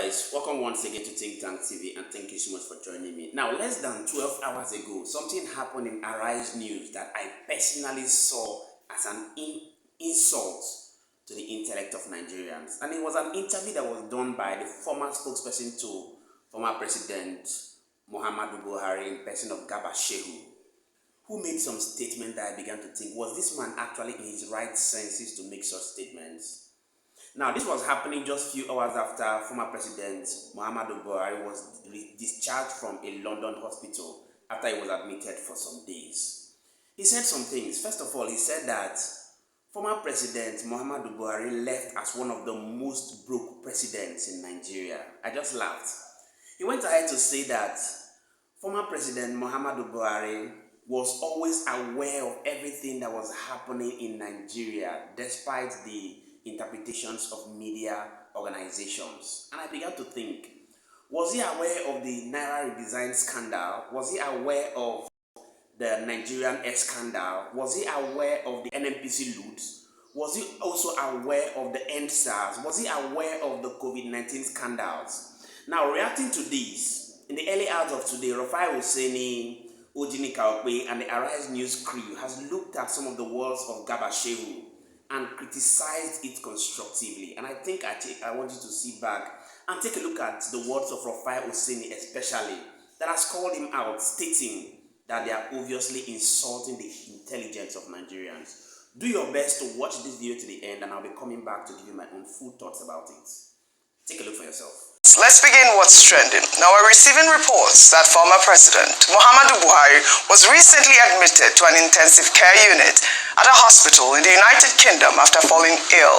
guys, welcome once again to Think Tank TV and thank you so much for joining me. Now, less than 12 hours ago, something happened in Arise News that I personally saw as an insult to the intellect of Nigerians. And it was an interview that was done by the former spokesperson to former President Muhammadu Buhari in Person of Ghaba Shehu, who made some statement that I began to think, was this man actually in his right senses to make such statements? Now, this was happening just a few hours after former President Muhammadu Buhari was discharged from a London hospital after he was admitted for some days. He said some things. First of all, he said that former President Muhammadu Buhari left as one of the most broke presidents in Nigeria. I just laughed. He went ahead to say that former President Muhammadu Buhari was always aware of everything that was happening in Nigeria, despite the interpretations of media organizations. And I began to think, was he aware of the Naira redesign scandal? Was he aware of the Nigerian Air scandal? Was he aware of the NNPC loots? Was he also aware of the ENDSARS? Was he aware of the COVID-19 scandals? Now, reacting to this, in the early hours of today, Rufai Hussaini, Ojini Kaokwe, and the Arise News crew has looked at some of the words of Ghaba Shehu and criticized it constructively. And I think I want you to sit back and take a look at the words of Rufai Hussaini especially, that has called him out, stating that they are obviously insulting the intelligence of Nigerians. Do your best to watch this video to the end, and I'll be coming back to give you my own full thoughts about it. Take a look for yourself. Let's begin what's trending. Now, we're receiving reports that former President Muhammadu Buhari was recently admitted to an intensive care unit at a hospital in the United Kingdom after falling ill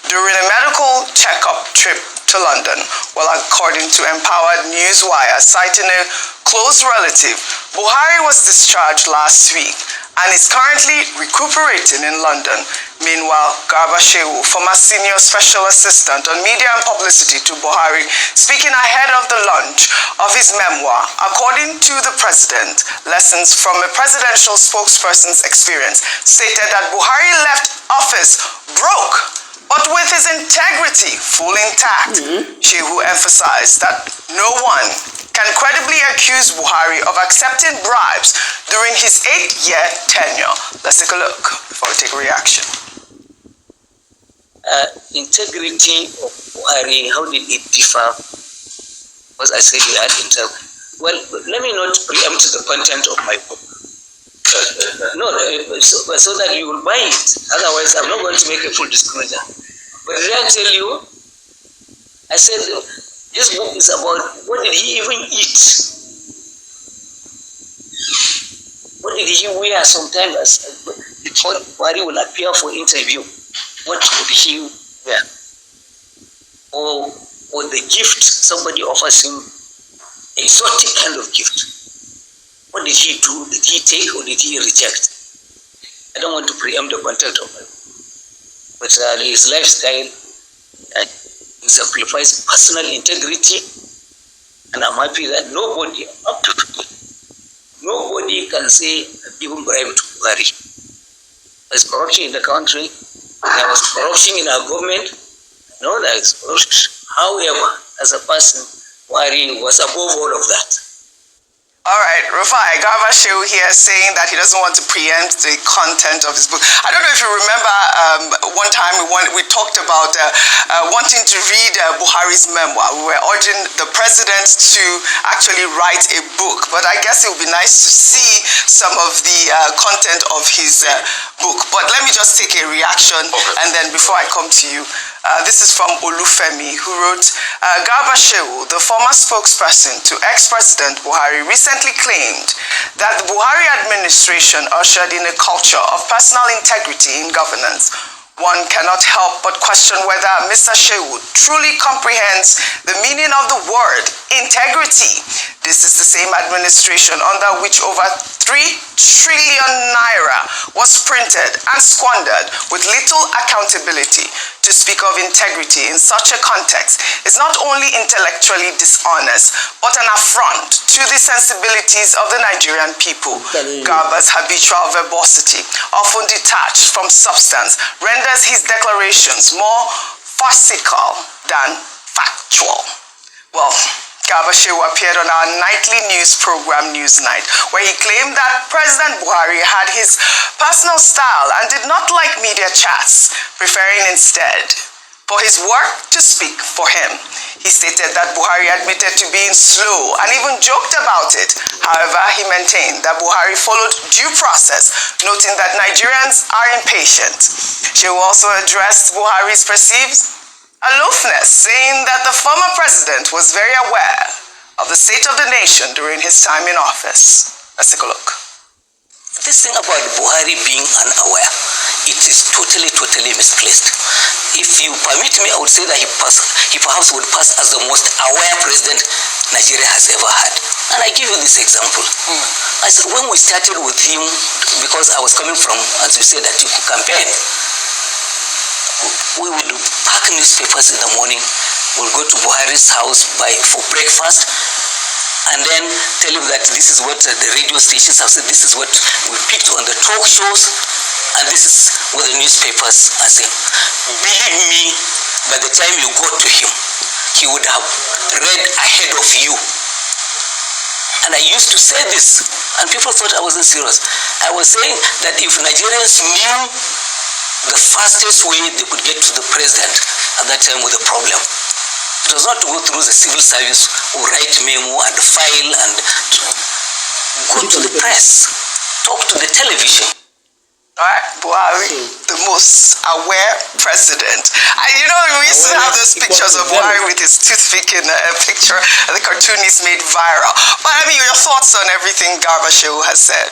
during a medical checkup trip to London. Well, according to Empowered Newswire, citing a close relative, Buhari was discharged last week and is currently recuperating in London. Meanwhile, Ghaba Shehu, former senior special assistant on media and publicity to Buhari, speaking ahead of the launch of his memoir, according to the president, Lessons from a Presidential Spokesperson's Experience, stated that Buhari left office broke, but with his integrity full intact. Shehu emphasized that no one can credibly accuse Buhari of accepting bribes during his 8-year tenure. Let's take a look before we take a reaction. Integrity of Buhari, how did it differ? As I said, we had integrity. Well, let me not preempt the content of my book. No, so that you will buy it. Otherwise, I'm not going to make a full disclosure. But did I tell you? I said, this book is about what did he even eat? What did he wear sometimes before Buhari will appear for interview? What would he wear? Or the gift somebody offers him, exotic kind of gift. What did he do? Did he take or did he reject? I don't want to preempt the content of it. But his lifestyle exemplifies personal integrity, and I'm happy that nobody, up to today, nobody can say even bribe to Buhari. There's corruption in the country. There was corruption in our government. No, there is corruption. However, as a person, Buhari was above all of that. All right, Rufai, Ghaba Shehu here saying that he doesn't want to preempt the content of his book. I don't know if you remember one time we talked about wanting to read Buhari's memoir. We were urging the president to actually write a book, but I guess it would be nice to see some of the content of his book. But let me just take a reaction, and then before I come to you, this is from Olufemi, who wrote, Ghaba Shehu, the former spokesperson to ex-President Buhari, recently claimed that the Buhari administration ushered in a culture of personal integrity in governance. One cannot help but question whether Mr. Shehu truly comprehends the meaning of the word integrity. This is the same administration under which over 3 trillion naira was printed and squandered with little accountability. To speak of integrity in such a context is not only intellectually dishonest, but an affront to the sensibilities of the Nigerian people. Ghaba's habitual verbosity, often detached from substance, renders his declarations more farcical than factual. Well, Ghaba Shehu appeared on our nightly news program Newsnight, where he claimed that President Buhari had his personal style and did not like media chats, preferring instead for his work to speak for him. He stated that Buhari admitted to being slow and even joked about it. However, he maintained that Buhari followed due process, noting that Nigerians are impatient. Shehu also addressed Buhari's perceived aloofness, saying that the former president was very aware of the state of the nation during his time in office. Let's take a look. This thing about Buhari being unaware, it is totally misplaced. If you permit me, I would say that he perhaps would pass as the most aware president Nigeria has ever had. And I give you this example. I said, when we started with him, because I was coming from, as you said, that you could campaign, we would pack newspapers in the morning, we'll go to Buhari's house for breakfast, and then tell him that this is what the radio stations have said, this is what we picked on the talk shows, and this is what the newspapers are saying. Believe me, by the time you go to him, he would have read ahead of you. And I used to say this, and people thought I wasn't serious. I was saying that if Nigerians knew the fastest way they could get to the president at that time with a problem, it was not to go through the civil service or write memo and file and go to the press, talk to the television. All right, Buhari, the most aware president. And you know, we used to have those pictures of Buhari with his toothpick in a picture, and the cartoonist made viral. But I mean, your thoughts on everything Ghaba Shehu has said?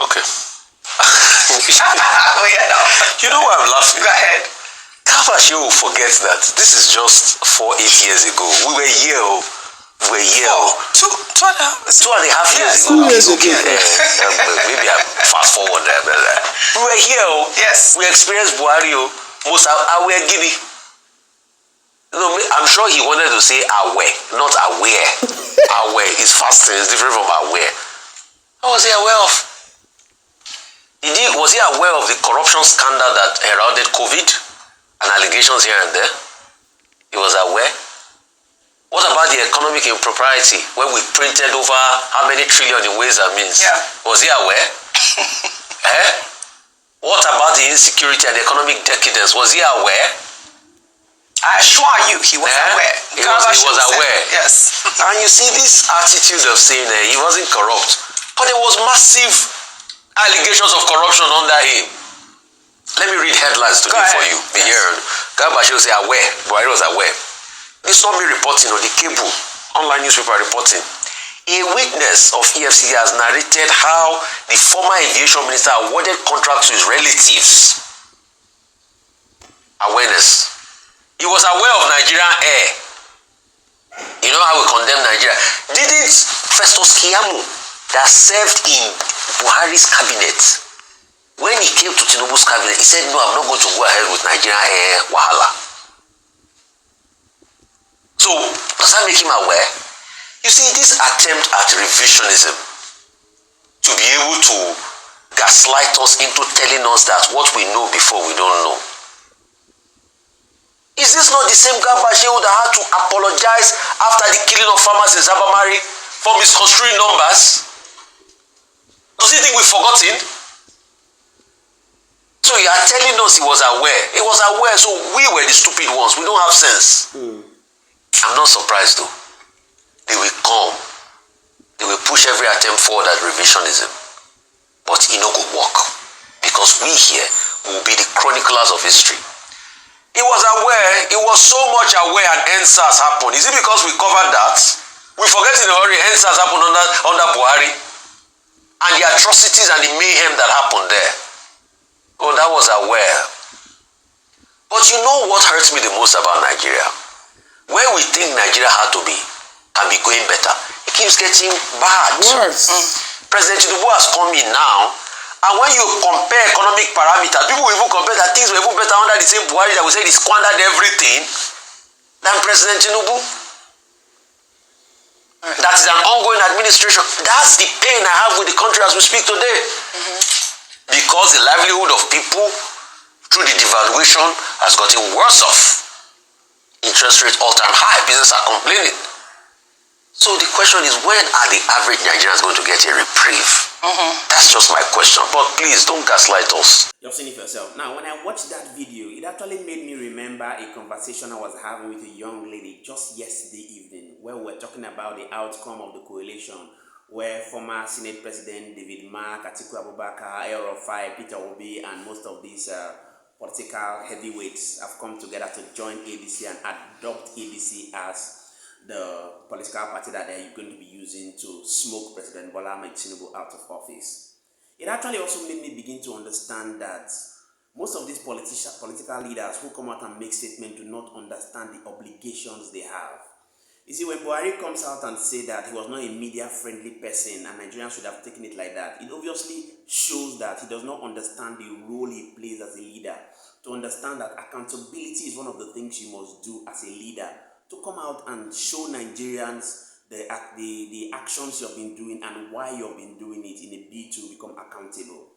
Okay. Oh, yeah, no. You know why I'm laughing? Go ahead. Ghaba Shehu forgets that this is just 8 years ago. We were here. Two and a half years ago. Maybe I fast forward there. We were here. Yes. We experienced Buhari. Most aware Gibby. I'm sure he wanted to say aware, not aware. Aware is faster, it's different from aware. What was he aware of? Was he aware of the corruption scandal that heralded COVID and allegations here and there? He was aware. What about the economic impropriety when we printed over how many trillion in ways and means? Yeah. Was he aware? What about the insecurity and economic decadence? Was he aware? I assure you, he was aware. He was aware. Yes. And you see this attitude of saying he wasn't corrupt, but there was massive allegations of corruption under him. Let me read headlines today for you. Yes. Here, Ghaba Shehu say aware. Buhari was aware. This not me reporting on the cable, online newspaper reporting. A witness of EFCC has narrated how the former aviation minister awarded contracts to his relatives. Awareness. He was aware of Nigerian Air. You know how we condemn Nigeria. Didn't Festus Keyamo, that served in Buhari's cabinet, when he came to Tinubu's cabinet, he said, no, I'm not going to go ahead with Nigerian Air Wahala. So, does that make him aware? You see, this attempt at revisionism, to be able to gaslight us into telling us that what we know before we don't know. Is this not the same Ghaba Shehu that had to apologize after the killing of farmers in Zabamari for misconstruing numbers? Does he think we've forgotten? So you are telling us he was aware. He was aware, so we were the stupid ones. We don't have sense. I'm not surprised though. They will come. They will push every attempt forward at revisionism. But it no go work. Because we here will be the chroniclers of history. He was aware, he was so much aware and EndSARS happened. Is it because we covered that? We forget in a hurry EndSARS happened under Buhari. And the atrocities and the mayhem that happened there. Oh, that was aware. But you know what hurts me the most about Nigeria? Where we think Nigeria can be going better, it keeps getting bad. Worse. President Tinubu has come in now, and when you compare economic parameters, people will even compare that things were even better under the same Buhari that we said he squandered everything than President Tinubu. That is an ongoing administration. That's the pain I have with the country as we speak today. Because the livelihood of people through the devaluation has gotten worse off. interest rate all-time high. Businesses are complaining. So the question is, when are the average Nigerians going to get a reprieve? That's just my question. But please, don't gaslight us. You've seen it for yourself. Now, when I watched that video, it actually made me remember a conversation I was having with a young lady just yesterday evening, where we were talking about the outcome of the coalition, where former Senate President David Mark, Atiku Abubakar, El-Rufai, Peter Obi, and most of these political heavyweights have come together to join ADC and adopt ADC as the political party that they're going to be using to smoke President Bola Ahmed Tinubu out of office. It actually also made me begin to understand that most of these political leaders who come out and make statements do not understand the obligations they have. You see, when Buhari comes out and say that he was not a media-friendly person and Nigerians should have taken it like that, it obviously shows that he does not understand the role he plays as a leader. To understand that accountability is one of the things you must do as a leader. To come out and show Nigerians the actions you have been doing and why you have been doing it in a bid to become accountable.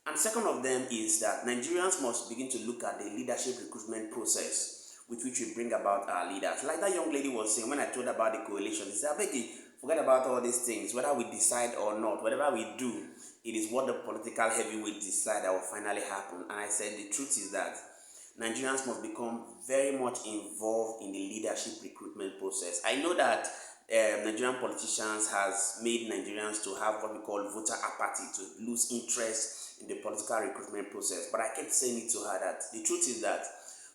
And second of them is that Nigerians must begin to look at the leadership recruitment process with which we bring about our leaders. Like that young lady was saying when I told her about the coalition, she said, Abegi, forget about all these things, whether we decide or not, whatever we do, it is what the political heavyweights decide that will finally happen. And I said the truth is that Nigerians must become very much involved in the leadership recruitment process. I know that Nigerian politicians has made Nigerians to have what we call voter apathy, to lose interest in the political recruitment process. But I kept saying it to her that the truth is that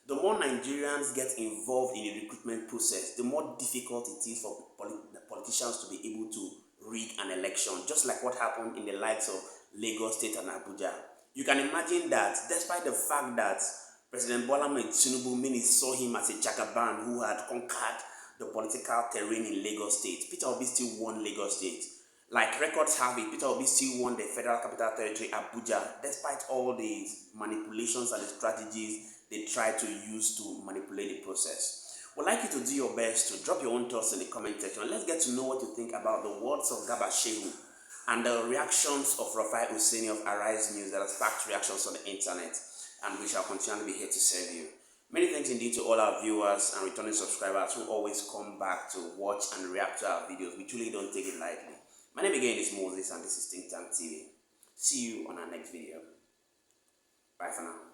the more Nigerians get involved in the recruitment process, the more difficult it is for the politicians to be able to rig an election, just like what happened in the likes of Lagos State and Abuja. You can imagine that despite the fact that President Bola Ahmed Tinubu, many saw him as a jagaban who had conquered the political terrain in Lagos State, Peter Obi still won Lagos State. Like records have it, Peter Obi still won the Federal Capital Territory, Abuja, despite all the manipulations and the strategies they try to use to manipulate the process. We'd like you to do your best to drop your own thoughts in the comment section. Let's get to know what you think about the words of Ghaba Shehu and the reactions of Rufai Hussaini of Arise News that has sparked reactions on the internet. And we shall continually be here to serve you. Many thanks indeed to all our viewers and returning subscribers who always come back to watch and react to our videos. We truly don't take it lightly. My name again is Moses and this is Think Tank TV. See you on our next video. Bye for now.